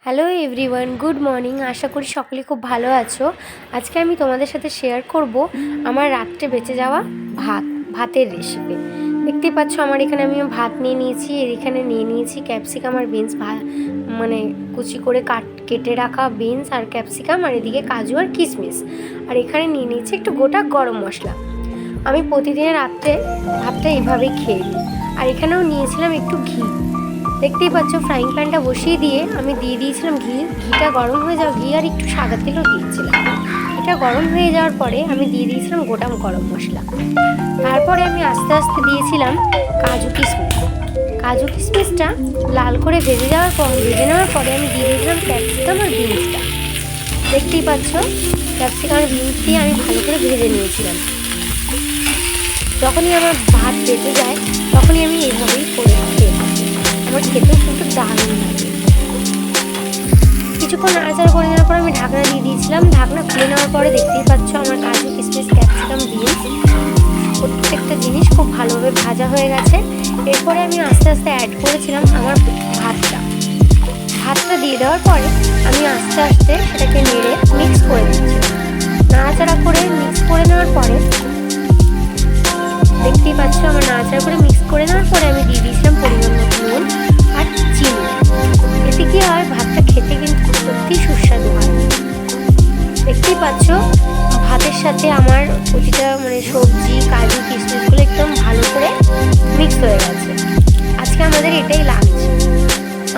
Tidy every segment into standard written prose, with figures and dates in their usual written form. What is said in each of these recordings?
Hello everyone, good morning. আশা করি সকলে খুব ভালো আছো। আজকে আমি তোমাদের সাথে শেয়ার করব আমার রাত্রে বেঁচে যাওয়া ভাতের রেসিপি। দেখতেই পাচ্ছ আমার এখানে আমি ভাত নিয়ে নিয়েছি, এর এখানে নিয়ে নিয়েছি ক্যাপসিকাম আর বিনস, মানে কুচি করে কেটে রাখা বিনস আর ক্যাপসিকাম, আর এদিকে কাজু আর কিশমিশ, আর এখানে নিয়ে নিয়েছি একটু গোটা গরম মশলা। আমি প্রতিদিনের রাত্রে ভাতটা এইভাবেই খেয়ে নিই। আর এখানেও নিয়েছিলাম একটু ঘি। দেখতেই পাচ্ছ ফ্রাইং প্যানটা বসিয়ে দিয়ে আমি দিয়ে দিয়েছিলাম ঘিটা গরম হয়ে যাওয়া, ঘি আর একটু সাদা তেলও দিয়েছিলাম। এটা গরম হয়ে যাওয়ার পরে আমি দিয়ে দিয়েছিলাম গোটা গরম মশলা। তারপরে আমি আস্তে আস্তে দিয়েছিলাম কাজু কিশমিশটা লাল করে ভেজে নেওয়ার পরে আমি দিয়ে দিয়েছিলাম ক্যাপসিকাম আর বিনসটা। দেখতেই পাচ্ছ ক্যাপসিকাম আর বিনস দিয়ে আমি ভালো করে ভেজে নিয়েছিলাম। যখনই আমার ভাত বেঁচে যায় তখনই আমি এইভাবেই করে খেয়ে থাকি। আমার খেতেও কিন্তু দারুণ লাগে। কিছুক্ষণ নাড়াচাড়া করে নেওয়ার পর আমি ঢাকনা দিয়ে দিয়েছিলাম। ঢাকনা খুলে নেওয়ার পরে দেখতেই পাচ্ছ আমার কাজু কিশমিশ ক্যাপসিকাম বিনস প্রত্যেকটা জিনিস খুব ভালোভাবে ভাজা হয়ে গেছে। এরপরে আমি আস্তে আস্তে অ্যাড করেছিলাম আমার ভাতটা দিয়ে দেওয়ার পরে আমি আস্তে আস্তে সেটাকে নেড়ে মিক্স করে দিচ্ছিলাম। নাড়াচাড়া করে মিক্স করে নেওয়ার পরে দেখতেই পাচ্ছ আমার নাড়াচাড়া করে মিক্স করে নেওয়ার পরে আমি দিয়ে দিয়েছিলাম পরিমাণ মতো নুন আর চিনি। এতে কি হয়, ভাতটা খেতে কিন্তু সত্যি সুস্বাদু হয়। দেখতেই পাচ্ছ ভাতের সাথে আমার প্রতিটা সবজি কাজু কিশমিশগুলো একদম ভালো করে মিক্স হয়ে গেছে। আজকে আমাদের এটাই লাঞ্চ।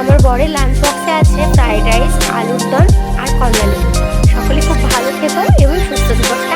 আমার বরের লাঞ্চ বক্সে আছে ফ্রাইড রাইস, আলুর দম আর কমলা লেবু। সকলে খুব ভালো থেকো এবং সুস্থ থেকো।